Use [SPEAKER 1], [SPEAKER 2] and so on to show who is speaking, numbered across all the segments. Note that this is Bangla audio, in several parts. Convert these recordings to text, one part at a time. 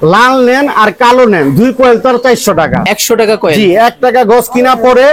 [SPEAKER 1] লাল নেন আর কালো নেন, 2 কয়েল তার 400 টাকা।
[SPEAKER 2] 100 টাকা কয়েল।
[SPEAKER 1] জি, 1 টাকা গজ কিনা পরে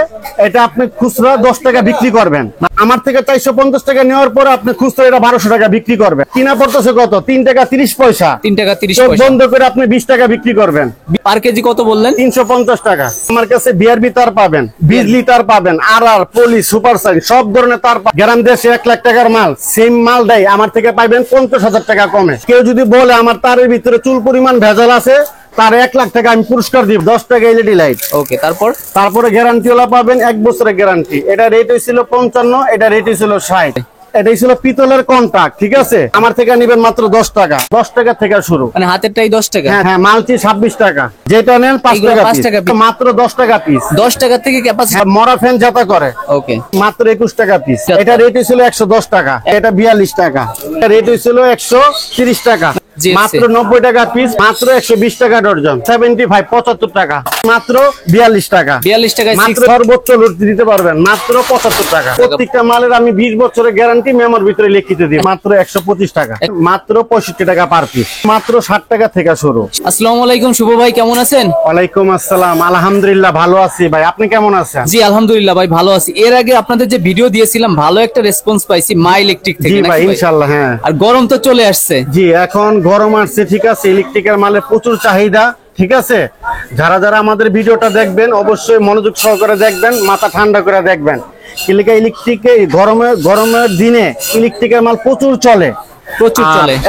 [SPEAKER 1] এটা আপনি খুচরা 10 টাকা বিক্রি করবেন। আমার থেকে 450 টাকা নেওয়ার পরে আপনি খুচরা এটা 1200 টাকা বিক্রি করবেন। কিনা পড়তেছে কত? 3 টাকা 30 পয়সা।
[SPEAKER 2] 3 টাকা 30
[SPEAKER 1] চোখ
[SPEAKER 2] পয়সা।
[SPEAKER 1] বন্ধ করে আপনি 20 টাকা বিক্রি করবেন।
[SPEAKER 2] পার কেজি কত বললেন?
[SPEAKER 1] 350 টাকা। আমার কাছে বিআরবি তার পাবেন, বিজলি তার পাবেন, আরআর, পলি, সুপার সাইন সব ধরনের তার গ্রাম দেশে 1 লাখ টাকার মাল সেম মাল দেয় আমার থেকে পাইবেন 50,000 টাকা কমে। কেউ যদি বলে আমার তারের ভিতরে চুল পরিমাণ ভেজাল আছে, তার 1 লাখ টাকা আমি পুরস্কার দিব, 10 টাকা এলইডি লাইট।
[SPEAKER 2] ওকে, তারপরে
[SPEAKER 1] গ্যারান্টি ওলা পাবেন 1 বছরের গ্যারান্টি। এটা রেট হয়েছিল 55, এটা রেট হয়েছিল 60। এটাই ছিল পিতলের কন্টাক্ট, ঠিক আছে? আমার থেকে নিবেন মাত্র 10 টাকা। 10 টাকা থেকে শুরু,
[SPEAKER 2] মানে হাতেরটাই 10 টাকা।
[SPEAKER 1] হ্যাঁ, মালচি 26 টাকা, যেটা নেন 5 টাকা পিস, মাত্র 10 টাকা পিস।
[SPEAKER 2] 10 টাকা থেকে ক্যাপাসিটি।
[SPEAKER 1] মরা ফ্যান যাতা করে,
[SPEAKER 2] ওকে,
[SPEAKER 1] মাত্র 21 টাকা পিস। এটা রেট হয়েছিল 110 টাকা, এটা 42 টাকা। এটা রেট হয়েছিল 130 টাকা, মাত্র 90 টাকা পিস, মাত্র 120 টাকা ডর্জন। 75 75 টাকা, মাত্র 42 টাকা।
[SPEAKER 2] 42 টাকায়
[SPEAKER 1] মাত্র সর্বোচ্চ লুট দিতে পারবেন, মাত্র 75 টাকা। প্রত্যেকটা মালের আমি 20 বছরের গ্যারান্টি মেমোর ভিতরে লিখিত দিই, মাত্র 125 টাকা, মাত্র 65 টাকা পার পিস, মাত্র 60 টাকা থেকে শুরু।
[SPEAKER 2] আসসালামু আলাইকুম শুভ ভাই, কেমন আছেন?
[SPEAKER 1] ওয়ালাইকুম আসসালাম, আলহামদুলিল্লাহ ভালো আছি ভাই, আপনি কেমন আছেন?
[SPEAKER 2] জি আলহামদুলিল্লাহ ভাই ভালো আছি। এর আগে আপনাদের যে ভিডিও দিয়েছিলাম ভালো একটা রেসপন্স পাইছি মা ইলেকট্রিক থেকে।
[SPEAKER 1] জি ভাই, ইনশাআল্লাহ। হ্যাঁ,
[SPEAKER 2] আর গরম তো চলে আসছে।
[SPEAKER 1] জি, এখন গরম আসছে, ঠিক আছে। ইলেকট্রিকের মালে প্রচুর চাহিদা, ঠিক আছে। যারা যারা আমাদের ভিডিওটা দেখবেন অবশ্যই মনোযোগ সহকারে দেখবেন, মাথা ঠান্ডা করে দেখবেন। ইলেকট্রিকে গরমের দিনে ইলেকট্রিকের মাল প্রচুর চলে।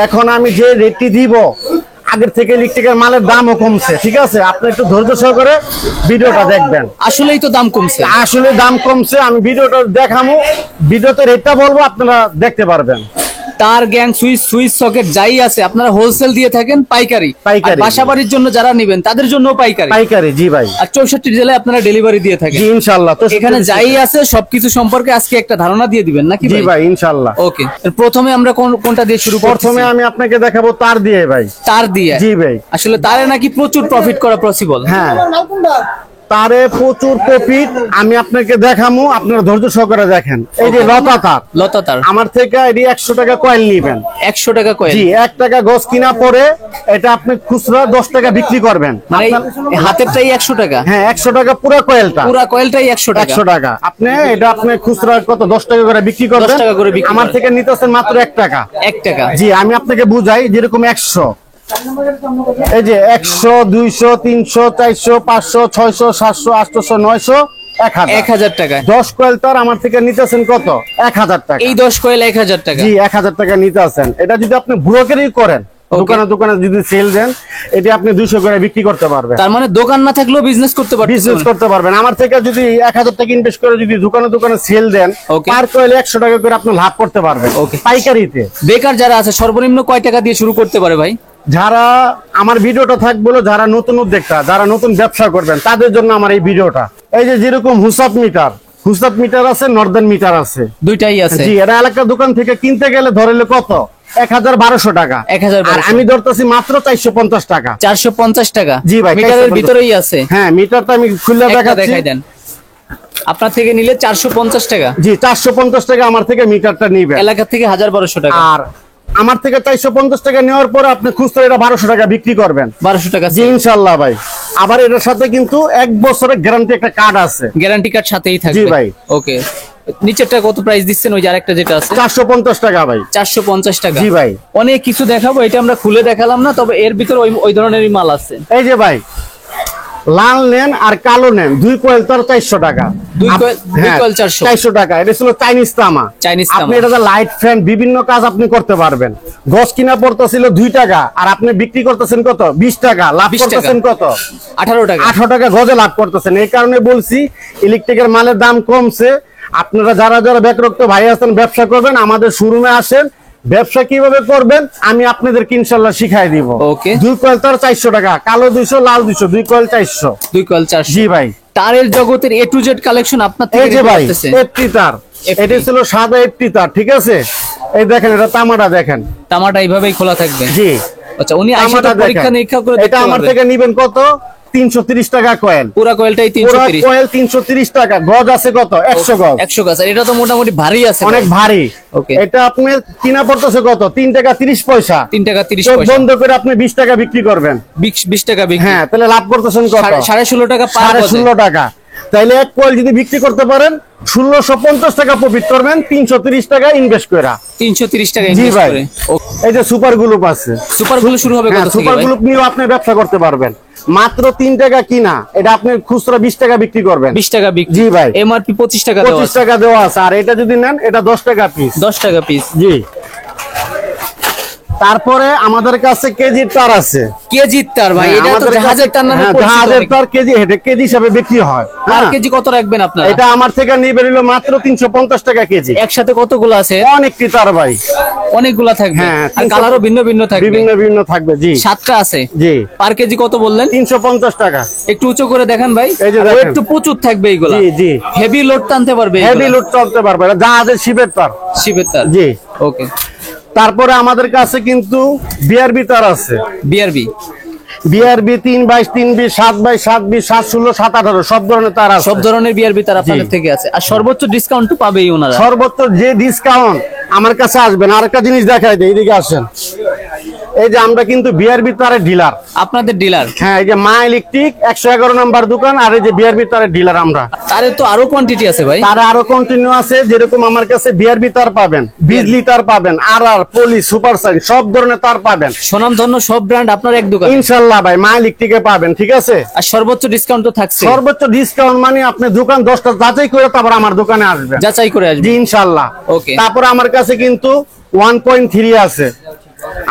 [SPEAKER 1] এখন আমি যে রেটটি দিব, আগের থেকে ইলেকট্রিকের মালের দামও কমছে, ঠিক আছে। আপনি একটু ধৈর্য সহকারে ভিডিওটা দেখবেন।
[SPEAKER 2] আসলেই তো দাম কমছে,
[SPEAKER 1] আসলে দাম কমছে। আমি ভিডিওটা দেখাবো, ভিডিওতে রেটটা বলবো, আপনারা দেখতে পারবেন।
[SPEAKER 2] তার গ্যাং সুইচ সকেট যাই আছে আপনারা হোলসেল দিয়ে থাকেন, পাইকারি। বাসাবাড়ির জন্য যারা নেবেন তাদের জন্য পাইকারি। জি ভাই। আর 64 জেলায় আপনারা ডেলিভারি দিয়ে থাকেন।
[SPEAKER 1] জি ইনশাআল্লাহ। তো
[SPEAKER 2] এখানে যাই আছে সবকিছু সম্পর্কে আজকে একটা ধারণা দিয়ে দিবেন নাকি ভাই?
[SPEAKER 1] জি ভাই, ইনশাআল্লাহ।
[SPEAKER 2] ওকে, প্রথমে আমরা কোনটা দিয়ে শুরু করব?
[SPEAKER 1] প্রথমে আমি আপনাকে দেখাবো তার দিয়ে ভাই।
[SPEAKER 2] তার দিয়ে? জি
[SPEAKER 1] ভাই।
[SPEAKER 2] আসলে তারে নাকি প্রচুর প্রফিট করা পসিবল।
[SPEAKER 1] হ্যাঁ, তারে প্রচুর প্রফিট। আমি আপনাকে দেখাবো, আপনারা ধৈর্য সহকারে দেখেন। এই যে লতা তার আমার থেকে এটি 100 টাকা কয়েল নিবেন।
[SPEAKER 2] 100 টাকা কয়েল? জি,
[SPEAKER 1] 1 টাকা গজ কিনা পরে এটা আপনি খুচরা 10 টাকা বিক্রি করবেন।
[SPEAKER 2] মানে হাতেরটাই 100 টাকা?
[SPEAKER 1] হ্যাঁ, 100 টাকা পুরো কয়েলটাই 100 টাকা। আপনি এটা খুচরা কত 10 টাকা করে বিক্রি করবেন।
[SPEAKER 2] 10 টাকা করে বিক্রি।
[SPEAKER 1] আমার থেকে নিতেছেন মাত্র 1 টাকা।
[SPEAKER 2] 1 টাকা? জি,
[SPEAKER 1] আমি আপনাকে বুঝাই। যেরকম 100, এই যে 100, 200, 300, 400, 500, 600, 700, 800, 900, 1000
[SPEAKER 2] টাকা।
[SPEAKER 1] 10 কয়েল তার আমার থেকে নিতেছেন কত? 1000 টাকা।
[SPEAKER 2] এই 10 কয়েল 1000 টাকা? জি,
[SPEAKER 1] 1000 টাকা নিতেছেন। এটা যদি আপনি ব্রোকারি করেন, দোকানে যদি সেল দেন, এটা আপনি 200 করে বিক্রি করতে পারবেন।
[SPEAKER 2] তার মানে দোকান না থাকলেও বিজনেস করতে পারবেন।
[SPEAKER 1] আমার থেকে যদি 1000 টাকা ইনভেস্ট করে যদি দোকানে সেল দেন, পার কয়েল 100 টাকা করে আপনি লাভ করতে পারবেন পাইকারিতে।
[SPEAKER 2] বেকার যারা আছে সর্বনিম্ন কয় টাকা দিয়ে শুরু করতে পারে ভাই?
[SPEAKER 1] যারা আমার ভিডিওটা থাকবো, যারা নতুন উদ্যোক্তা, যারা নতুন ব্যবসা করবেন, তাদের জন্য আমার এই ভিডিওটা। এই যে যেরকম হুসাব মিটার আছে, নর্দার্ন মিটার আছে,
[SPEAKER 2] দুইটাই আছে।
[SPEAKER 1] জি, এটা এলাকার দোকান থেকে কিনতে গেলে ধরলে কত? 1012 টাকা। আর আমি ধরতেছি মাত্র 450 টাকা।
[SPEAKER 2] 450 টাকা? জি ভাই, মিটারের ভিতরেই আছে।
[SPEAKER 1] হ্যাঁ, মিটারটা আমি খুলে দেখাই দেন।
[SPEAKER 2] আপনার থেকে নিলে 450 টাকা? জি,
[SPEAKER 1] 450 টাকা আমার থেকে মিটারটা নিবে।
[SPEAKER 2] এলাকা থেকে 1200 টাকা।
[SPEAKER 1] আর আমার থেকে 450 টাকা নেওয়ার পরে আপনি খুচরা এটা 1200 টাকা বিক্রি করবেন।
[SPEAKER 2] 1200 টাকা? জি
[SPEAKER 1] ইনশাআল্লাহ ভাই। আবার এটার সাথে কিন্তু 1 বছরের গ্যারান্টি একটা কার্ড আছে।
[SPEAKER 2] গ্যারান্টি কার্ড সাথেই থাকবে?
[SPEAKER 1] জি ভাই।
[SPEAKER 2] ওকে, নিচেরটা কত প্রাইস দিচ্ছেন? ওই যে আরেকটা যেটা আছে
[SPEAKER 1] 450 টাকা ভাই।
[SPEAKER 2] 450 টাকা?
[SPEAKER 1] জি ভাই।
[SPEAKER 2] অনেক কিছু দেখাবো, এটা আমরা খুলে দেখালাম না, তবে এর ভিতরে ওই ধরনেরই মাল আছে।
[SPEAKER 1] এই যে ভাই, লাল নেন আর কালো নেন, 2 কয়েল তার 400 টাকা।
[SPEAKER 2] 2 কয়েল 400
[SPEAKER 1] টাকা। এটা ছিল চাইনিজ তামা। আপনি এটা লাইট ফ্যান বিভিন্ন কাজ আপনি করতে পারবেন। গজ কিনা পড়তেছিল 2 টাকা, আর আপনি বিক্রি করতেছেন কত? 20 টাকা। লাভ করতেছেন কত?
[SPEAKER 2] 18 টাকা।
[SPEAKER 1] 18 টাকা গজে লাভ করতেছেন। এই কারণে বলছি ইলেকট্রিকের মালের দাম কমছে। আপনারা যারা বেকারত্ব ভাই আছেন, ব্যবসা করবেন, আমাদের শোরুমে আসেন। ব্যবসা কিভাবে করবেন আমি আপনাদেরকে ইনশাআল্লাহ শিখাই দিব।
[SPEAKER 2] ওকে।
[SPEAKER 1] 2 কয়েল তার 400 টাকা, কালো 200, লাল 200, 2 কয়েল 400।
[SPEAKER 2] 2 কয়েল 400?
[SPEAKER 1] জি ভাই।
[SPEAKER 2] তারের জগতের A to Z কালেকশন আপনার থেকে।
[SPEAKER 1] এই যে ভাই, 80 তার। এটা ছিল সাদা 80 তার, ঠিক আছে। এই দেখেন, এটা তামাটা দেখেন।
[SPEAKER 2] তামাটা এইভাবেই খোলা থাকবে? জি। আচ্ছা, উনি আইসাটা পরীক্ষা নিরীক্ষা করে
[SPEAKER 1] এটা আমার থেকে নেবেন কত? 330 টাকা কয়েল।
[SPEAKER 2] পুরো কয়েলটাই 330,
[SPEAKER 1] কয়েল 330 টাকা। গজ আছে কত? 100 গজ।
[SPEAKER 2] 100 গজ। এটা তো মোটামুটি ভারী আছে,
[SPEAKER 1] অনেক ভারী।
[SPEAKER 2] ওকে,
[SPEAKER 1] এটা আপনার কিনা পড়তেছে কত? 3 টাকা 30 পয়সা।
[SPEAKER 2] 3 টাকা 30
[SPEAKER 1] চোখ
[SPEAKER 2] পয়সা।
[SPEAKER 1] বন্ধ করে আপনি 20 টাকা বিক্রি করবেন।
[SPEAKER 2] 20 টাকা বিক্রি।
[SPEAKER 1] হ্যাঁ, তাহলে লাভ করতেছেন কত?
[SPEAKER 2] 16.5 টাকা পার গজে।
[SPEAKER 1] 16.5 টাকা। তাইলে এক কয়েল যদি বিক্রি করতে পারেন 1650 টাকা প্রফিট করবেন 330 টাকা ইনভেস্ট করে।
[SPEAKER 2] 330 টাকা
[SPEAKER 1] জি
[SPEAKER 2] ইনভেস্ট
[SPEAKER 1] ভাই।
[SPEAKER 2] করে।
[SPEAKER 1] এই যে সুপার গ্লুপ আছে,
[SPEAKER 2] সুপার গ্লু শুরু হবে কত থেকে
[SPEAKER 1] সুপার
[SPEAKER 2] ভাই?
[SPEAKER 1] গ্লুপ নিয়েও আপনি ব্যবসা করতে পারবেন। মাত্র 3 টাকা কিনা, এটা আপনি খুচরা 20 টাকা বিক্রি করবেন।
[SPEAKER 2] 20 টাকা বিক্রি।
[SPEAKER 1] জি ভাই।
[SPEAKER 2] এমআরপি 25 টাকা দেওয়া
[SPEAKER 1] 25
[SPEAKER 2] আছে।
[SPEAKER 1] টাকা দেওয়া আছে। আর এটা যদি নেন এটা 10 টাকা পিস।
[SPEAKER 2] 10 টাকা পিস।
[SPEAKER 1] জি। তারপরে আমাদের কাছে কেজির তার আছে।
[SPEAKER 2] কেজির তার ভাই, এটা তো
[SPEAKER 1] আমাদের
[SPEAKER 2] জাহাজের তার নামে পরিচিত।
[SPEAKER 1] জাহাজের তার কেজি, হেঁটে কেজি হিসাবে বিক্রি হয়।
[SPEAKER 2] আর কেজি কত রাখবেন আপনারা?
[SPEAKER 1] এটা আমার থেকে নিয়ে বেরিল মাত্র 350 টাকা কেজি।
[SPEAKER 2] একসাথে কতগুলো আছে?
[SPEAKER 1] অনেকটি তার ভাই,
[SPEAKER 2] অনেকগুলা থাকবে।
[SPEAKER 1] হ্যাঁ,
[SPEAKER 2] আর কালারও ভিন্ন ভিন্ন থাকবে।
[SPEAKER 1] বিভিন্ন বিভিন্ন থাকবে। জি,
[SPEAKER 2] 7টা আছে।
[SPEAKER 1] জি।
[SPEAKER 2] পার কেজি কত বললেন?
[SPEAKER 1] 350 টাকা।
[SPEAKER 2] একটু উঁচু করে দেখেন ভাই।
[SPEAKER 1] এই যে দেখেন।
[SPEAKER 2] একটু প্রচুর থাকবে এইগুলা।
[SPEAKER 1] জি, জি।
[SPEAKER 2] হেভি লোড টানতে পারবে।
[SPEAKER 1] হেভি লোড চলতে পারবে, জাহাজের শিপের তার।
[SPEAKER 2] শিপের তার।
[SPEAKER 1] জি।
[SPEAKER 2] ওকে।
[SPEAKER 1] তারপরে আমাদের কাছে কিন্তু বিআরবি তার আছে।
[SPEAKER 2] বিআরবি।
[SPEAKER 1] বিআরবি 3/22, 3/20, 7/22, 7/20, 7/16, 7/18 সব ধরনের তার আছে।
[SPEAKER 2] সব ধরনের বিআরবি তার আপনাদের থেকে আছে। আর সর্বোচ্চ ডিসকাউন্ট তো পাবেই ওনারা।
[SPEAKER 1] সর্বোচ্চ যে ডিসকাউন্ট আমার কাছে আসবেন। আরেকটা জিনিস দেখাই দেই, এদিকে আসেন। এই যে আমরা কিন্তু বিআরবি তারের ডিলার।
[SPEAKER 2] আপনাদের ডিলার?
[SPEAKER 1] হ্যাঁ, এই যে মা ইলেকট্রিক 111 নম্বর দোকান, আর এই যে বিআরবি তারের ডিলার আমরা।
[SPEAKER 2] তারে তো আরো কোয়ান্টিটি আছে ভাই।
[SPEAKER 1] তার আরো কন্টিনিউ আছে। যেরকম আমার কাছে বিআরবি তার পাবেন, বিজলি তার পাবেন, আর পলি, সুপার সাইন সব ধরনের তার পাবেন।
[SPEAKER 2] সুনামধন্য সব ব্র্যান্ড আপনার এক দোকানে
[SPEAKER 1] ইনশাআল্লাহ ভাই, মা ইলেকট্রিকে পাবেন। ঠিক আছে।
[SPEAKER 2] আর সর্বোচ্চ ডিসকাউন্ট তো থাকছে।
[SPEAKER 1] সর্বোচ্চ ডিসকাউন্ট মানে আপনি দোকান 10টা যাচাই করে তারপর আমার দোকানে আসবেন।
[SPEAKER 2] যাচাই করে আসবেন।
[SPEAKER 1] জি, ইনশাআল্লাহ।
[SPEAKER 2] ওকে।
[SPEAKER 1] তারপর আমার কাছে কিন্তু 1.3 আছে,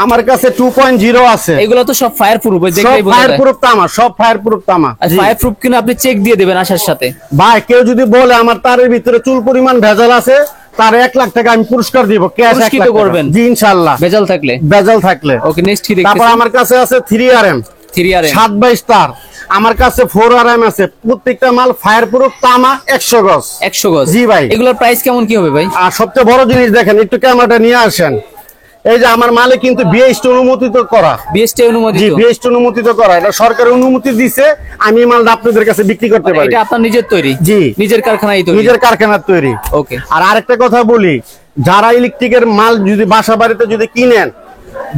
[SPEAKER 1] আমার কাছে 2.0 আছে।
[SPEAKER 2] এগুলো তো সব ফায়ার প্রুফ,
[SPEAKER 1] সব
[SPEAKER 2] দেখলেই বোঝা
[SPEAKER 1] ফায়ার
[SPEAKER 2] যায়।
[SPEAKER 1] প্রুফ তামা, সব ফায়ার প্রুফ তামা।
[SPEAKER 2] আর
[SPEAKER 1] জি।
[SPEAKER 2] ফায়ার প্রুফ কিনা আপনি চেক দিয়ে দেবেন আসার সাথে।
[SPEAKER 1] ভাই কেউ যদি বলে আমার তারের ভিতরে চুল পরিমাণ ভেজাল আছে, তার 1 লাখ টাকা আমি পুরস্কার দিব। ক্যাশ 1 লাখ
[SPEAKER 2] পুরস্কৃত
[SPEAKER 1] টাকা।
[SPEAKER 2] করবেন?
[SPEAKER 1] জি, ইনশাআল্লাহ।
[SPEAKER 2] ভেজাল থাকলে?
[SPEAKER 1] ভেজাল থাকলে।
[SPEAKER 2] ওকে, নেক্সট কি
[SPEAKER 1] তারপর
[SPEAKER 2] দেখতেছেন?
[SPEAKER 1] আমার কাছে আছে 3RM
[SPEAKER 2] 3RM
[SPEAKER 1] 7/22 তার। আমার কাছে 4RM আছে। প্রত্যেকটা মাল ফায়ার প্রুফ তামা 100 গজ।
[SPEAKER 2] 100 গজ।
[SPEAKER 1] জি ভাই।
[SPEAKER 2] এগুলোর প্রাইস কেমন কি হবে ভাই?
[SPEAKER 1] আর সবচেয়ে বড় জিনিস দেখেন, একটু ক্যামেরাটা নিয়ে আসেন। এই যে আমার মালে কিন্তু বিএসটি অনুমোদিত করা।
[SPEAKER 2] বিএসটি অনুমোদিত?
[SPEAKER 1] জি, বিএসটি অনুমোদিত করা। এটা সরকারের অনুমতি দিছে, আমি এই মালটা আপনাদের কাছে বিক্রি করতে পারি।
[SPEAKER 2] এটা আপনার নিজের তৈরি?
[SPEAKER 1] জি,
[SPEAKER 2] নিজের কারখানায় তৈরি?
[SPEAKER 1] নিজের কারখানার তৈরি।
[SPEAKER 2] ওকে।
[SPEAKER 1] আর আরেকটা কথা বলি, যারা ইলেকট্রিকের মাল যদি বাসা বাড়িতে যদি কিনেন,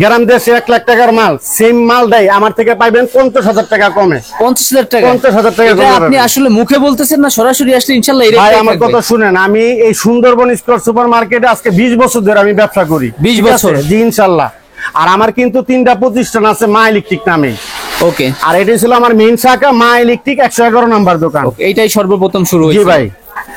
[SPEAKER 1] গ্রাম দেশে 1 লাখ টাকার মাল, সেম মাল দেয় আমার থেকে পাইবেন 50,000 টাকা কমে।
[SPEAKER 2] 50,000 টাকা?
[SPEAKER 1] 50,000 টাকা
[SPEAKER 2] এটা
[SPEAKER 1] কমে
[SPEAKER 2] আপনি
[SPEAKER 1] পাবেন।
[SPEAKER 2] আসলে মুখে বলতেছেন না সরাসরি আসলে ইনশাআল্লাহ এই
[SPEAKER 1] ভাই
[SPEAKER 2] রেটে
[SPEAKER 1] আমার কথা শুনেন, আমি এই সুন্দরবন স্কয়ার সুপার মার্কেটে আজকে 20 বছর ধরে আমি ব্যবসা করি।
[SPEAKER 2] 20
[SPEAKER 1] ঠিক আছে?
[SPEAKER 2] বছর?
[SPEAKER 1] জি, ইনশাআল্লাহ। আর আমার কিন্তু 3টা প্রতিষ্ঠান আছে মা ইলেকট্রিক নামে।
[SPEAKER 2] ওকে।
[SPEAKER 1] আর এটা ছিল আমার মেইন শাখা, মা ইলেকট্রিক 111 নম্বর দোকান।
[SPEAKER 2] এইটাই সর্বপ্রথম শুরু
[SPEAKER 1] জি
[SPEAKER 2] হয়েছে।
[SPEAKER 1] ভাই।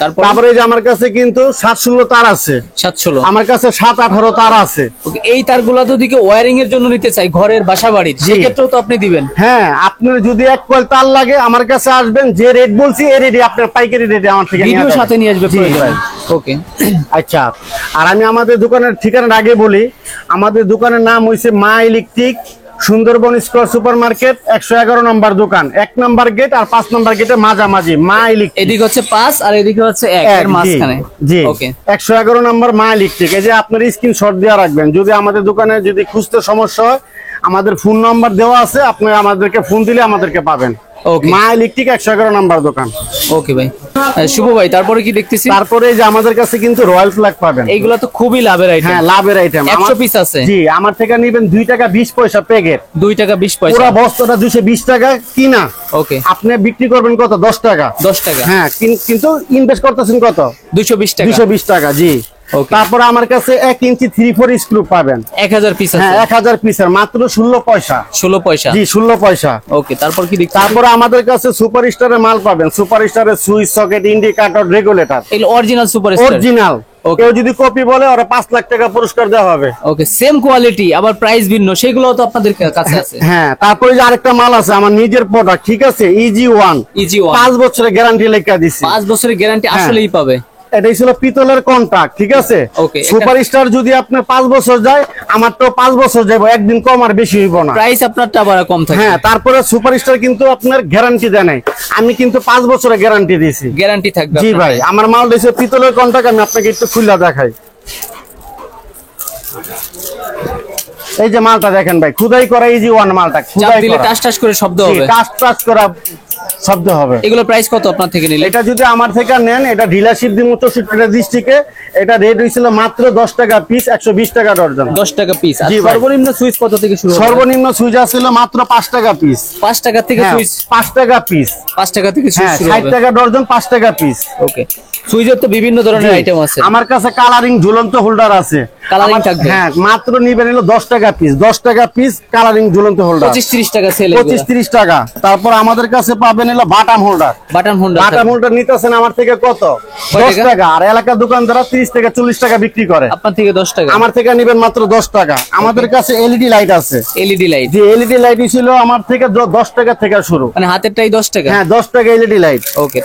[SPEAKER 1] তারপরে এই যে আমার কাছে কিন্তু 7/16 তার আছে।
[SPEAKER 2] 7/16?
[SPEAKER 1] আমার কাছে 7/18 তার আছে।
[SPEAKER 2] ওকে। এই তারগুলো যদি কেউ ওয়্যারিং এর জন্য নিতে চাই ঘরের বাসা বাড়ির, সেক্ষেত্রেও তো আপনি দিবেন?
[SPEAKER 1] হ্যাঁ, আপনার যদি 1 কয়েল তার লাগে আমার কাছে আসবেন, যে রেট বলছি এই রেটে আপনার পাইকারি রেটে আমার থেকে
[SPEAKER 2] ভিডিও সাথে নিয়ে আসবে।
[SPEAKER 1] জি ভাই।
[SPEAKER 2] ওকে।
[SPEAKER 1] আচ্ছা, আর আমি আমাদের দোকানের ঠিকানাটা আগে বলি। আমাদের দোকানের নাম হইছে মা electric, Sundarban square super market, 111 নম্বর দোকান, 1 নম্বর গেট আর 5 নম্বর গেটের মাঝামাঝি মা ইলেকট্রিক।
[SPEAKER 2] এদিকে হচ্ছে 5 আর এদিকে হচ্ছে 1 এর মাঝখানে।
[SPEAKER 1] জি।
[SPEAKER 2] ওকে।
[SPEAKER 1] 111 নম্বর মা ইলেকট্রিক। এই যে আপনার স্ক্রিনশট দেওয়া রাখবেন, যদি আমাদের দোকানে যদি খুঁজতে সমস্যা হয় আমাদের ফোন নাম্বার দেওয়া আছে, আপনি আমাদেরকে ফোন দিলে আমাদেরকে পাবেন।
[SPEAKER 2] ওকে।
[SPEAKER 1] মা ইলেকট্রিক 111 নম্বর দোকান।
[SPEAKER 2] ওকে ভাই। শুভ ভাই, তারপরে কি দেখতেছি?
[SPEAKER 1] তারপরে এই যে আমাদের কাছে কিন্তু রয়্যাল ফ্ল্যাগ পাবেন।
[SPEAKER 2] এইগুলো তো খুবই লাভের আইটেম।
[SPEAKER 1] হ্যাঁ, লাভের আইটেম।
[SPEAKER 2] 100 পিস আছে?
[SPEAKER 1] জি, আমার থেকে নেবেন 2 টাকা 20 পয়সা প্যাকেট।
[SPEAKER 2] 2 টাকা 20 পয়সা?
[SPEAKER 1] পুরো বস্তাটা 220 টাকা কিনা।
[SPEAKER 2] ওকে।
[SPEAKER 1] আপনি বিক্রি করবেন কত? 10 টাকা।
[SPEAKER 2] 10 টাকা?
[SPEAKER 1] হ্যাঁ, কিন্তু ইনভেস্ট করতেছেন কত?
[SPEAKER 2] 220 টাকা।
[SPEAKER 1] 220 টাকা। জি।
[SPEAKER 2] ওকে।
[SPEAKER 1] তারপরে আমার কাছে 1 ইঞ্চি 3/4 স্ক্রু পাবেন।
[SPEAKER 2] 1000 পিস আছে?
[SPEAKER 1] হ্যাঁ, 1000 পিসের মাত্র 16 পয়সা।
[SPEAKER 2] 16 পয়সা?
[SPEAKER 1] জি, 16 পয়সা।
[SPEAKER 2] ওকে। তারপর কি দেখতে?
[SPEAKER 1] তারপরে আমাদের কাছে সুপার স্টারের মাল পাবেন। সুপার স্টারের সুইচ, সকেট, ইন্ডিকেটর, রেগুলেটর,
[SPEAKER 2] এই অরিজিনাল সুপারস্টার?
[SPEAKER 1] অরিজিনাল।
[SPEAKER 2] Okay.
[SPEAKER 1] কেউ যদি কপি বলে ওরা 5 লাখ টাকা পুরস্কার দেওয়া হবে।
[SPEAKER 2] ওকে। সেম কোয়ালিটি আবার প্রাইস ভিন্ন, সেগুলোও তো আপনাদের কাছে আছে?
[SPEAKER 1] হ্যাঁ। তারপরে যে আরেকটা মাল আছে আমার নিজের প্রোডাক্ট, ঠিক আছে, EG1।
[SPEAKER 2] EG1
[SPEAKER 1] 5 বছরের গ্যারান্টি লেখা দিছি।
[SPEAKER 2] 5 বছরের গ্যারান্টি আসলেই পাবে?
[SPEAKER 1] এটাই ছিল পিতলের কন্ট্রাক্ট, ঠিক আছে।
[SPEAKER 2] Okay,
[SPEAKER 1] সুপার স্টার যদি আপনার 5 বছর যায়, আমার তো 5 বছর যাবো, একদিন কম আর বেশি হইব না।
[SPEAKER 2] প্রাইস আপনারটা আবার কম থাকে?
[SPEAKER 1] হ্যাঁ। তারপরে সুপার স্টার কিন্তু আপনার গ্যারান্টি দেয় নাই, আমি কিন্তু 5 বছরের গ্যারান্টি দিয়েছি।
[SPEAKER 2] গ্যারান্টি থাকবে?
[SPEAKER 1] জি ভাই। আমার মাল দিয়েছে পিতলের কন্ট্রাক্ট, আমি আপনাকে একটু খুলে দেখাই। এই যে মালটা দেখেন ভাই, খুদাই করা ইজি ওয়ান মালটা,
[SPEAKER 2] চাপ
[SPEAKER 1] খুদাই
[SPEAKER 2] দিলে
[SPEAKER 1] করা
[SPEAKER 2] টাস টাস করে শব্দ হবে।
[SPEAKER 1] টাচ টাচ করা শব্দ হবে।
[SPEAKER 2] এগুলো প্রাইস কত আপনার থেকে নিলে?
[SPEAKER 1] এটা যদি আমার থেকে নেন, এটা ডিলারশিপ দিব 64 ডিস্ট্রিক্টে, এটা রেট হইছিল মাত্র 10 টাকা পিস, 120 টাকা ডজন।
[SPEAKER 2] 10 টাকা পিস। আর
[SPEAKER 1] জি ভাই।
[SPEAKER 2] সর্বনিম্ন সুইচ কত থেকে শুরু?
[SPEAKER 1] সর্বনিম্ন সুইচ ছিল মাত্র 5 টাকা পিস।
[SPEAKER 2] 5 টাকা থেকে সুইচ?
[SPEAKER 1] 5 টাকা পিস।
[SPEAKER 2] 5 টাকা থেকে সুইচ
[SPEAKER 1] হ্যাঁ,
[SPEAKER 2] শুরু
[SPEAKER 1] 60
[SPEAKER 2] হবে।
[SPEAKER 1] টাকা ডজন, 5 টাকা পিস।
[SPEAKER 2] ওকে। সুইচের তো বিভিন্ন ধরনের আইটেম আছে।
[SPEAKER 1] আমার কাছে কালারিং ঝুলন্ত হোল্ডার আছে।
[SPEAKER 2] কালারিং থাকবে?
[SPEAKER 1] হ্যাঁ, মাত্র নিবেন হলো 10 টাকা পিস, 10 টাকা পিস কালারিং ঝুলন্ত হোল্ডার।
[SPEAKER 2] 25-30 টাকা সেল।
[SPEAKER 1] 25-30 টাকা। তারপর আমাদের কাছে পাবেন হলো button holder.
[SPEAKER 2] Button holder.
[SPEAKER 1] Button holder নিতেছেন আমার থেকে কত? 10 টাকা। আর এলাকার দোকানদাররা 30 থেকে 40 টাকা বিক্রি করে,
[SPEAKER 2] আপনার থেকে 10 টাকা।
[SPEAKER 1] আমার থেকে নিবেন মাত্র 10 টাকা। আমাদের কাছে এলইডি লাইট আছে।
[SPEAKER 2] LED light?
[SPEAKER 1] যে এলইডি লাইট ছিল আমার থেকে 10 টাকা থেকে শুরু।
[SPEAKER 2] মানে হাতেরটাই 10 টাকা?
[SPEAKER 1] হ্যাঁ, 10 টাকা এলইডি লাইট।
[SPEAKER 2] ওকে।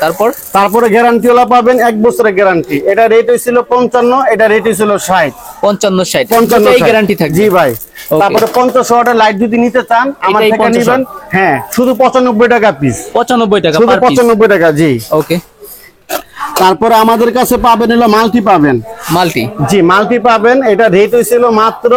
[SPEAKER 2] তারপরে
[SPEAKER 1] গ্যারান্টি ওলা পাবেন 1 বছরের গ্যারান্টি। এটা রেট হয়েছিল 55, এটা রেট হয়েছিল 60।
[SPEAKER 2] 55-60 এই গ্যারান্টি থাকবে?
[SPEAKER 1] জি ভাই। তারপরে 50 ওয়াটের লাইট যদি নিতে চান আমার
[SPEAKER 2] এটাই
[SPEAKER 1] থেকে
[SPEAKER 2] 50
[SPEAKER 1] নিবেন, হ্যাঁ, শুধু 95 টাকা পিস।
[SPEAKER 2] 95 টাকা
[SPEAKER 1] শুধু
[SPEAKER 2] পার পিস?
[SPEAKER 1] 95 টাকা। জি।
[SPEAKER 2] ওকে।
[SPEAKER 1] তারপরে আমাদের কাছে পাবেন হলো মাল্টি পাবেন।
[SPEAKER 2] মাল্টি?
[SPEAKER 1] জি, মাল্টি পাবেন। এটা রেট হয়েছিল মাত্র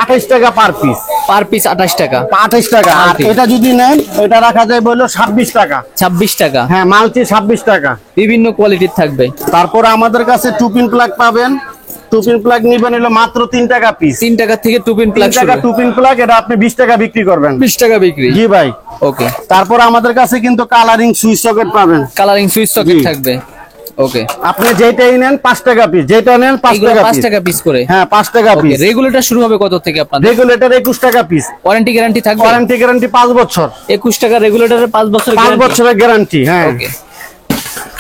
[SPEAKER 1] 28 টাকা পার পিস।
[SPEAKER 2] পার পিস 28 টাকা?
[SPEAKER 1] 28 টাকা। আর
[SPEAKER 2] মাল্টি।
[SPEAKER 1] এটা যদি নেন, এটা রাখা যায় বললো 26 টাকা।
[SPEAKER 2] 26 টাকা?
[SPEAKER 1] হ্যাঁ, মাল্টি 26 টাকা।
[SPEAKER 2] বিভিন্ন কোয়ালিটির থাকবে।
[SPEAKER 1] তারপরে আমাদের কাছে টুপিন প্লাগ পাবেন। টুপিন প্লাগ নিবেন হলো মাত্র 3 টাকা পিস।
[SPEAKER 2] 3 টাকা থেকে টুপিন প্লাগ
[SPEAKER 1] 3 টাকা
[SPEAKER 2] শুরু?
[SPEAKER 1] টুপিন প্লাগ, এটা আপনি 20 টাকা বিক্রি করবেন।
[SPEAKER 2] 20 টাকা বিক্রি?
[SPEAKER 1] জি ভাই।
[SPEAKER 2] ওকে।
[SPEAKER 1] তারপর আমাদের কাছে কিন্তু কালারিং সুইচ সকেট পাবেন।
[SPEAKER 2] কালারিং সুইচ সকেট
[SPEAKER 1] জি।
[SPEAKER 2] থাকবে? ওকে।
[SPEAKER 1] আপনি যেটাই নেন 5 টাকা পিস, যেটা নেন 5
[SPEAKER 2] এগুলো
[SPEAKER 1] টাকা
[SPEAKER 2] 5
[SPEAKER 1] পিস।
[SPEAKER 2] টাকা পিস করে?
[SPEAKER 1] হ্যাঁ, 5 টাকা
[SPEAKER 2] ওকে।
[SPEAKER 1] পিস।
[SPEAKER 2] রেগুলেটর শুরু হবে কত থেকে আপনাদের?
[SPEAKER 1] রেগুলেটর 21 টাকা পিস।
[SPEAKER 2] ওয়ারেন্টি গ্যারান্টি থাকবে?
[SPEAKER 1] ওয়ারেন্টি গ্যারান্টি 5 বছর।
[SPEAKER 2] 21 টাকা রেগুলেটরে 5 বছর
[SPEAKER 1] 5
[SPEAKER 2] গ্যারান্টি?
[SPEAKER 1] বছরের গ্যারান্টি। হ্যাঁ।
[SPEAKER 2] ওকে।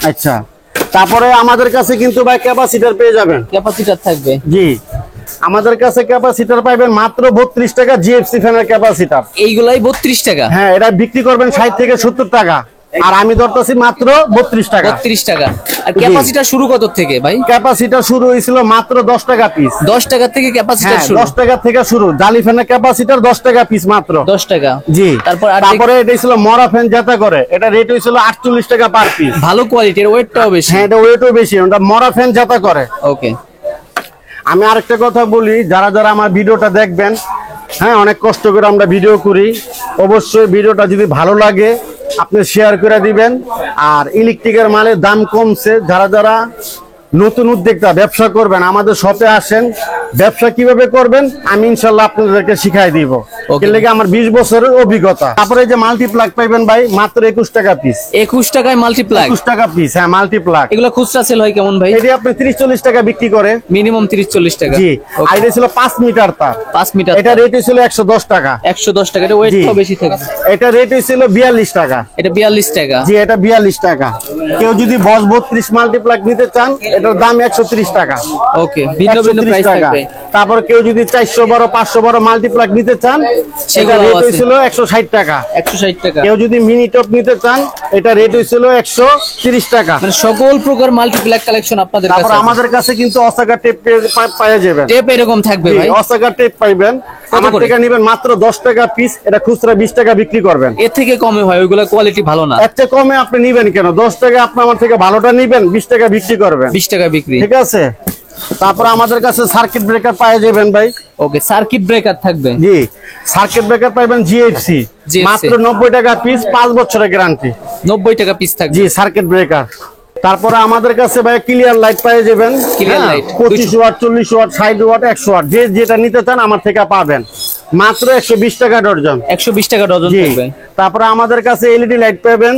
[SPEAKER 1] আচ্ছা, তারপরে আমাদের কাছে কিন্তু ভাই ক্যাপাসিটর পেয়ে যাবেন।
[SPEAKER 2] ক্যাপাসিটর থাকবে?
[SPEAKER 1] জি, আমাদের কাছে ক্যাপাসিটর পাবেন মাত্র 32 টাকা। জিএফসি ফ্যানের ক্যাপাসিটর
[SPEAKER 2] এইগুলাই 32 টাকা?
[SPEAKER 1] হ্যাঁ, এটা বিক্রি করবেন 60 থেকে 70 টাকা, আর আমি ধরতেছি মাত্র 32 টাকা।
[SPEAKER 2] 32 টাকা। আর ক্যাপাসিটর শুরু কত থেকে ভাই?
[SPEAKER 1] ক্যাপাসিটর শুরু হয়েছিল মাত্র 10 টাকা পিস।
[SPEAKER 2] 10 টাকা থেকে ক্যাপাসিটর
[SPEAKER 1] হ্যাঁ,
[SPEAKER 2] শুরু?
[SPEAKER 1] 10 টাকা থেকে শুরু। জালি ফ্যানের ক্যাপাসিটর 10 টাকা পিস মাত্র।
[SPEAKER 2] 10 টাকা?
[SPEAKER 1] জি।
[SPEAKER 2] তারপরে
[SPEAKER 1] এটা ছিল মরা ফ্যান যেটা করে, এটা রেট হয়েছিল 48 টাকা পার পিস।
[SPEAKER 2] ভালো কোয়ালিটির, ওয়েটটাও বেশি?
[SPEAKER 1] হ্যাঁ, এটা ওয়েটও বেশি, ওটা মরা ফ্যান যেটা করে।
[SPEAKER 2] ওকে।
[SPEAKER 1] আমি আরেকটা কথা বলি, যারা যারা আমার ভিডিওটা দেখবেন, হ্যাঁ, অনেক কষ্ট করে আমরা ভিডিও করি, অবশ্যই ভিডিওটা যদি ভালো লাগে আপনি শেয়ার করে দিবেন। আর ইলেকট্রিকের মালের দাম কমছে, যারা যারা নতুন উদ্যোক্তা ব্যবসা করবেন আমাদের শপে আসেন। ব্যবসা কিভাবে করবেন আমি ইনশাল্লাহ আপনাদেরকে শিখাই দিব।
[SPEAKER 2] Okay.
[SPEAKER 1] এর লেগে আমার 20 বছরের অভিজ্ঞতা। তারপরে এই যে মাল্টি প্লাগ পাইবেন ভাই মাত্র 21 টাকা পিস।
[SPEAKER 2] 21 টাকায় মাল্টিপ্লাই?
[SPEAKER 1] 21 টাকা পিস। হ্যাঁ, মাল্টি প্লাগ।
[SPEAKER 2] এগুলো খুচরা সেল হয় কেমন ভাই?
[SPEAKER 1] এটি আপনি 30-40 টাকা বিক্রি করে।
[SPEAKER 2] মিনিমাম 30-40 টাকা?
[SPEAKER 1] জি।
[SPEAKER 2] Okay.
[SPEAKER 1] আর এটা ছিল 5 মিটার তার।
[SPEAKER 2] 5 মিটার?
[SPEAKER 1] এটা রেট ছিল 110 টাকা।
[SPEAKER 2] 110 টাকা। এটা ওয়েটটাও
[SPEAKER 1] জি।
[SPEAKER 2] বেশি থাকবে?
[SPEAKER 1] এটা রেট ছিল 42 টাকা।
[SPEAKER 2] এটা 42 টাকা?
[SPEAKER 1] জি, এটা 42 টাকা। কেউ যদি বস 32 মাল্টিপ্লাগ নিতে চান, এটার দাম 130 টাকা।
[SPEAKER 2] ওকে। ভিন্ন ভিন্ন
[SPEAKER 1] 130
[SPEAKER 2] প্রাইস
[SPEAKER 1] টাকা।
[SPEAKER 2] থাকবে?
[SPEAKER 1] তারপর কেউ যদি 400 বড় 500 বড় মাল্টিপ্লাগ নিতে চান, সেটা
[SPEAKER 2] সেগুলোও
[SPEAKER 1] রেট
[SPEAKER 2] আছে?
[SPEAKER 1] ছিল 160 টাকা।
[SPEAKER 2] 160 টাকা?
[SPEAKER 1] কেউ যদি মিনি টপ নিতে চান, এটা রেট হয়েছিল 130 টাকা।
[SPEAKER 2] মানে সকল প্রকার মাল্টিপ্লাই কালেকশন আপনাদের
[SPEAKER 1] তারপর
[SPEAKER 2] কাছে?
[SPEAKER 1] আমাদের কাছে কিন্তু অসাকা টেপ পাওয়া যাবেন।
[SPEAKER 2] টেপ এরকম থাকবে ভাই?
[SPEAKER 1] অসাকা টেপ পাইবেন। আমার
[SPEAKER 2] করে?
[SPEAKER 1] থেকে নেবেন মাত্র 10 টাকা পিস, এটা খুচরা 20 টাকা বিক্রি করবেন।
[SPEAKER 2] এর থেকে কমে হয়? ওইগুলা কোয়ালিটি ভালো না?
[SPEAKER 1] এর চেয়ে কমে আপনি নিবেন কেন? 10 টাকা আপনি আমার থেকে ভালোটা নিবেন, 20 টাকা বিক্রি করবেন।
[SPEAKER 2] 20 টাকা বিক্রি?
[SPEAKER 1] ঠিক আছে। তারপর আমাদের কাছে সার্কিট ব্রেকার পাওয়া যাবেন ভাই।
[SPEAKER 2] ওকে। সার্কিট ব্রেকার থাকবে?
[SPEAKER 1] জি, সার্কিট ব্রেকার পাইবেন জিএফসি মাত্র 90 টাকা পিস, 5 বছরের গ্যারান্টি।
[SPEAKER 2] 90 টাকা পিস থাকবে?
[SPEAKER 1] জি, সার্কিট ব্রেকার। তারপরে আমাদের কাছে ভাই ক্লিয়ার লাইট পাওয়া যাবেন।
[SPEAKER 2] Clear light?
[SPEAKER 1] 25 watt, 40 watt, 60 watt, 100 watt, যে যেটা নিতে চান আমার থেকে পাবেন মাত্র 120 টাকা ডজন।
[SPEAKER 2] 120 টাকা ডজন
[SPEAKER 1] জি।
[SPEAKER 2] থাকবে?
[SPEAKER 1] তারপরে আমাদের কাছে এলইডি লাইট পাবেন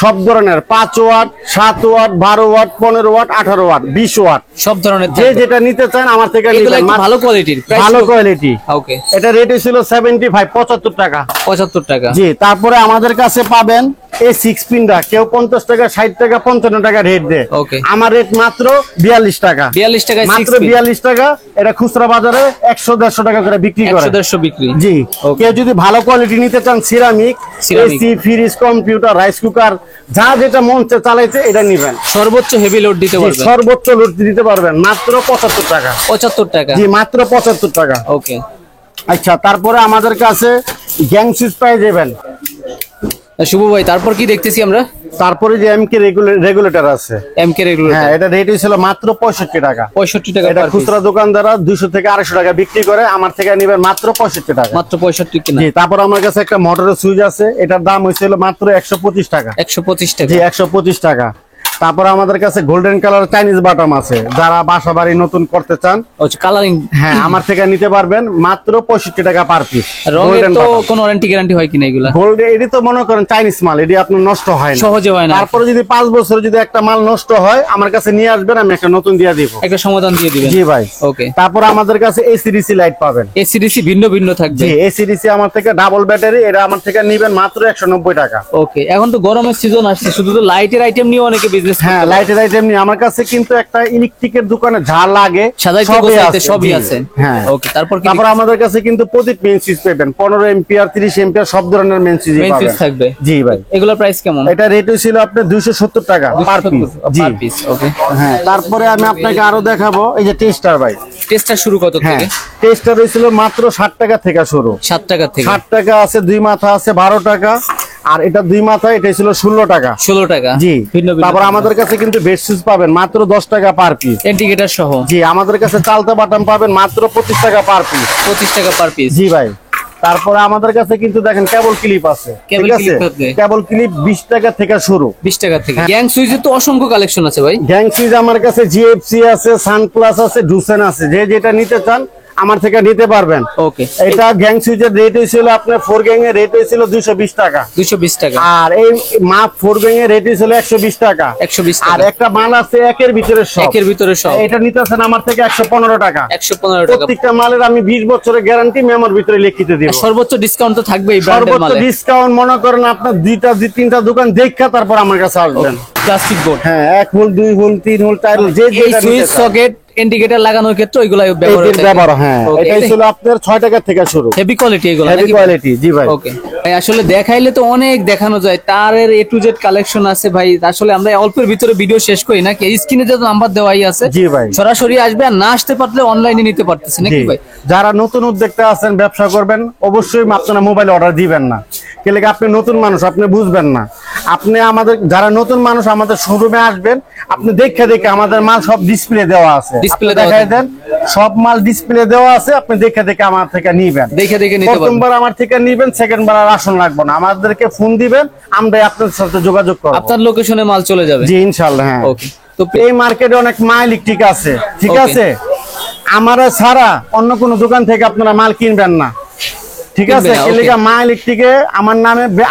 [SPEAKER 1] সব ধরনের, 5 watt, 7 watt, 12 watt, 15 watt, 18 watt, 20 watt,
[SPEAKER 2] সব ধরনের
[SPEAKER 1] যে
[SPEAKER 2] থাকবে?
[SPEAKER 1] যেটা নিতে চান আমার থেকে
[SPEAKER 2] এগুলো
[SPEAKER 1] নিবেন।
[SPEAKER 2] একটু ভালো কোয়ালিটির?
[SPEAKER 1] ভালো কোয়ালিটি।
[SPEAKER 2] ওকে।
[SPEAKER 1] এটা রেট ছিল 75 টাকা।
[SPEAKER 2] 75 টাকা?
[SPEAKER 1] জি। তারপরে আমাদের কাছে পাবেন এই 6 পিনটা, কেউ 50 টাকা, 60 টাকা, 55 টাকা রেট দেয়।
[SPEAKER 2] Okay.
[SPEAKER 1] আমার রেট মাত্র 42 টাকা।
[SPEAKER 2] 42 টাকায় 6
[SPEAKER 1] মাত্র
[SPEAKER 2] পিস?
[SPEAKER 1] 42 টাকা। এটা খুচরা বাজারে 100-150 টাকা করে বিক্রি করে।
[SPEAKER 2] 100-150 বিক্রি?
[SPEAKER 1] জি।
[SPEAKER 2] Okay.
[SPEAKER 1] কেউ যদি ভালো কোয়ালিটি নিতে চান, ceramic,
[SPEAKER 2] Ceramic।
[SPEAKER 1] AC, fridge, computer, rice cooker, যা যেটা মন চালাইতে এটা নিবেন।
[SPEAKER 2] সর্বোচ্চ হেভি লোড দিতে
[SPEAKER 1] জি,
[SPEAKER 2] পারবেন?
[SPEAKER 1] সর্বোচ্চ লোড দিতে পারবেন মাত্র 75 টাকা।
[SPEAKER 2] 75 টাকা?
[SPEAKER 1] জি, মাত্র 75 টাকা।
[SPEAKER 2] ওকে।
[SPEAKER 1] আচ্ছা, তারপরে আমাদের কাছে গ্যাং সুইচ পাই যাবেন।
[SPEAKER 2] শুভ ভাই, তারপর কি দেখতেছি আমরা?
[SPEAKER 1] তারপরে যে এমকে রেগুলেটর আছে,
[SPEAKER 2] এমকে রেগুলেটর,
[SPEAKER 1] হ্যাঁ এটা রেট ছিল মাত্র 65 টাকা।
[SPEAKER 2] 65 টাকা
[SPEAKER 1] এটা
[SPEAKER 2] per piece।
[SPEAKER 1] খুচরা দোকানদাররা 200 থেকে 250 টাকা বিক্রি করে, আমার থেকে নেবেন মাত্র 65 টাকা।
[SPEAKER 2] মাত্র 65 কিনা।
[SPEAKER 1] জি, তারপর আমার কাছে একটা মোটরের সুইচ আছে, এটার দাম হয়েছিল মাত্র 125 টাকা।
[SPEAKER 2] 125 টাকা।
[SPEAKER 1] জি 125 টাকা। তারপর আমাদের কাছে গোল্ডেন কালার চাইনিজ বাটাম আছে, যারা বাসা বাড়ি নতুন করতে চান,
[SPEAKER 2] আচ্ছা কালারিং,
[SPEAKER 1] হ্যাঁ আমার থেকে নিতে পারবেন মাত্র 65 টাকা পার পিস।
[SPEAKER 2] রঙের তো কোনো ওয়ারেন্টি গ্যারান্টি হয় কিনা এগুলা?
[SPEAKER 1] গোল্ড এটি তো মনে করেন চাইনিজ মাল, এটি আপনার নষ্ট হয় না,
[SPEAKER 2] সহজে হয় না।
[SPEAKER 1] তারপরে যদি 5 বছর যদি একটা মাল নষ্ট হয় আমার কাছে নিয়ে আসবেন, আমি একটা নতুন দিয়ে দিব,
[SPEAKER 2] একটা সমাধান দিয়ে দিবেন।
[SPEAKER 1] জি ভাই।
[SPEAKER 2] ওকে।
[SPEAKER 1] তারপর আমাদের কাছে এসিডিসি লাইট পাবেন।
[SPEAKER 2] এসিডিসি ভিন্ন ভিন্ন থাকবে।
[SPEAKER 1] জি এসিডিসি আমার থেকে ডাবল ব্যাটারি, এটা আমার থেকে নেবেন মাত্র 190 টাকা।
[SPEAKER 2] ওকে। এখন তো গরমের সিজন আসছে, শুধু তো লাইটের আইটেম নিয়ে অনেকে বিজনেস,
[SPEAKER 1] হ্যাঁ লাইটের আইটেম নিয়ে আমার কাছে কিন্তু একটা ইলেকট্রিকের দোকানে যা লাগে
[SPEAKER 2] সাজাইতে
[SPEAKER 1] সবই
[SPEAKER 2] গোছাইতে
[SPEAKER 1] আছে,
[SPEAKER 2] সবই
[SPEAKER 1] জি।
[SPEAKER 2] আছে।
[SPEAKER 1] হ্যাঁ
[SPEAKER 2] ওকে। তারপর কি
[SPEAKER 1] তারপর আমাদের কাছে কিন্তু প্রদীপ মেইন সুইচ পাবেন, 15 এম্পিয়ার 30 এম্পিয়ার সব ধরনের মেইন সুইচ
[SPEAKER 2] মেইন সুইচ
[SPEAKER 1] পাবেন।
[SPEAKER 2] থাকবে?
[SPEAKER 1] জি ভাই।
[SPEAKER 2] এগুলোর প্রাইস কেমন?
[SPEAKER 1] এটা রেট ছিল আপনার 270 টাকা পার পিস। জি
[SPEAKER 2] পার পিস। ওকে।
[SPEAKER 1] হ্যাঁ তারপরে আমি আপনাকে আরো দেখাবো, এই যে টেস্টার ভাই।
[SPEAKER 2] টেস্টটা শুরু কত
[SPEAKER 1] হ্যাঁ
[SPEAKER 2] থেকে?
[SPEAKER 1] টেস্টার হয়েছিল মাত্র 60 টাকা থেকে শুরু।
[SPEAKER 2] 7 টাকা থেকে।
[SPEAKER 1] 60 টাকা আছে, 2 মাথা আছে 12 টাকা, আর এটা 2 মাথা, এটা ছিল 16 টাকা।
[SPEAKER 2] 16 টাকা।
[SPEAKER 1] জি।
[SPEAKER 2] ভিন্ন ভিন্ন।
[SPEAKER 1] তারপর আমাদের কাছে কিন্তু বেড সুইচ পাবেন মাত্র 10 টাকা পার পিস।
[SPEAKER 2] ইন্ডিকেটর সহ।
[SPEAKER 1] জি আমাদের কাছে চালতা বাটাম পাবেন মাত্র 25 টাকা পার পিস।
[SPEAKER 2] 25 টাকা পার পিস।
[SPEAKER 1] জি ভাই। তারপরে আমাদের কাছে কিন্তু দেখেন কেবল ক্লিপ আছে,
[SPEAKER 2] কেবল
[SPEAKER 1] ঠিক আছে,
[SPEAKER 2] ক্লিপ থাকবে।
[SPEAKER 1] কেবল ক্লিপ 20 টাকা থেকে শুরু।
[SPEAKER 2] 20 টাকা থেকে।
[SPEAKER 1] হ্যাঁ।
[SPEAKER 2] গ্যাং সুইচের তো অসংখ্য কালেকশন আছে ভাই।
[SPEAKER 1] গ্যাং সুইচ আমার কাছে জিএফসি আছে, সানপ্লাস আছে, ডুসেন আছে, যে যেটা নিতে চান আমার থেকে নিতে পারবেন।
[SPEAKER 2] ওকে।
[SPEAKER 1] এটা গ্যাং সুইচের রেট হয়েছিল আপনার 4 গ্যাং এর রেট হয়েছিল 220 টাকা।
[SPEAKER 2] 220 টাকা।
[SPEAKER 1] আর এই মাপ 4 গ্যাং এর রেট হয়েছিল 120 টাকা।
[SPEAKER 2] 120
[SPEAKER 1] আর
[SPEAKER 2] টাকা।
[SPEAKER 1] একটা মাল আছে একের ভিতরে সব,
[SPEAKER 2] একের ভিতরে সব।
[SPEAKER 1] এটা নিতেছেন আমার থেকে 115 টাকা।
[SPEAKER 2] 115 টাকা।
[SPEAKER 1] প্রত্যেকটা মালের আমি 20 বছরের গ্যারান্টি মেমোর ভিতরে লিখিত দিব।
[SPEAKER 2] সর্বোচ্চ ডিসকাউন্ট তো থাকবে এই ব্র্যান্ডের
[SPEAKER 1] সর্বোচ্চ
[SPEAKER 2] মালে।
[SPEAKER 1] ডিসকাউন্ট মনে করেন আপনার 2টা 3টা দোকান দেখা তারপর আমার কাছে আসবেন।
[SPEAKER 2] Plastic board.
[SPEAKER 1] হ্যাঁ 1 হোল 2 হোল 3 হোল 4 হোল, যে
[SPEAKER 2] এই
[SPEAKER 1] যেটা
[SPEAKER 2] সুইচ
[SPEAKER 1] নিতে চান।
[SPEAKER 2] সকেট ইন্ডিকেটর লাগানোর ক্ষেত্রে ওইগুলা ব্যবহার
[SPEAKER 1] এটির ব্যবহার, হ্যাঁ এটাই ছিল আপনার 6 টাকা থেকে শুরু।
[SPEAKER 2] হেভি কোয়ালিটি এগুলো
[SPEAKER 1] হেভি কোয়ালিটি। জি ভাই।
[SPEAKER 2] ওকে ভাই, আসলে দেখাইলে তো অনেক দেখানো যায়, তারের A to Z কালেকশন আছে ভাই। আসলে আমরা অল্পের ভিতরে ভিডিও শেষ করি না, কি স্ক্রিনে যে নাম্বার দেওয়াই আছে।
[SPEAKER 1] জি ভাই।
[SPEAKER 2] সরাসরি আসবে, আর না আসতে পারলে অনলাইনে নিতে পারতেছে নাকি
[SPEAKER 1] জি।
[SPEAKER 2] ভাই?
[SPEAKER 1] যারা নতুন উদ্যোক্তা আছেন, ব্যবসা করবেন, অবশ্যই আপনারা মোবাইল অর্ডার দিবেন না, কেলে আপনি নতুন মানুষ, আপনি বুঝবেন না। আপনি আমাদের যারা নতুন মানুষ আমাদের শোরুমে আসবেন, আপনি দেখে দেখে আমাদের মাল সব ডিসপ্লে দেওয়া আছে,
[SPEAKER 2] ডিসপ্লে
[SPEAKER 1] আপনি দেখাই দেন, সব মাল ডিসপ্লে দেওয়া আছে, আপনি দেখে দেখে আমার থেকে নিবেন।
[SPEAKER 2] দেখে দেখে নিতে পারবেন।
[SPEAKER 1] প্রথমবার আমার থেকে নিবেন, সেকেন্ডবার আর আসন লাগবে না, আমাদেরকে ফোন দিবেন, আমরা আপনার সাথে যোগাযোগ করব।
[SPEAKER 2] আপনার লোকেশনে মাল চলে যাবে।
[SPEAKER 1] জি ইনশাআল্লাহ। হ্যাঁ
[SPEAKER 2] ওকে। তো
[SPEAKER 1] এই মার্কেটে অনেক মা ইলেকট্রিক আছে, ঠিক
[SPEAKER 2] Okay.
[SPEAKER 1] আছে, আমারা ছাড়া অন্য কোনো দোকান থেকে আপনারা মাল কিনবেন না, ঠিক আছে।
[SPEAKER 2] কিনবেন না, okay.
[SPEAKER 1] এলাকা মা ইলেকট্রিকে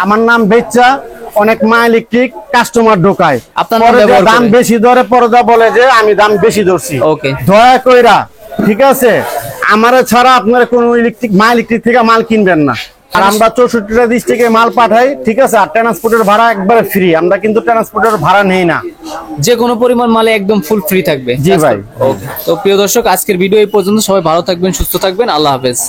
[SPEAKER 1] আমার নাম বেচা অনেক মা ইলেকট্রিক কাস্টমার ঢোকায়,
[SPEAKER 2] আপনার নাম
[SPEAKER 1] পরে যে
[SPEAKER 2] ব্যবহার
[SPEAKER 1] দাম
[SPEAKER 2] করে।
[SPEAKER 1] বেশি ধরে পরদা বলে যে আমি দাম বেশি ধরছি।
[SPEAKER 2] Okay.
[SPEAKER 1] দয়া কইরা, ঠিক আছে, আমারা ছাড়া আপনারা কোনো মা ইলেকট্রিক থেকে মাল কিনবেন না। আর আমরা 64টা ডিস্ট্রিক্টে মাল পাঠাই, ঠিক আছে, আর ট্রান্সপোর্টের ভাড়া একবারে ফ্রি, আমরা কিন্তু ট্রান্সপোর্টের ভাড়া নেই না।
[SPEAKER 2] যে কোনো পরিমাণ মালে একদম ফুল ফ্রি থাকবে।
[SPEAKER 1] জি ভাই।
[SPEAKER 2] ওকে। তো প্রিয় দর্শক, আজকের ভিডিও এই পর্যন্ত। সবাই ভালো থাকবেন, সুস্থ থাকবেন। আল্লাহ হাফেজ।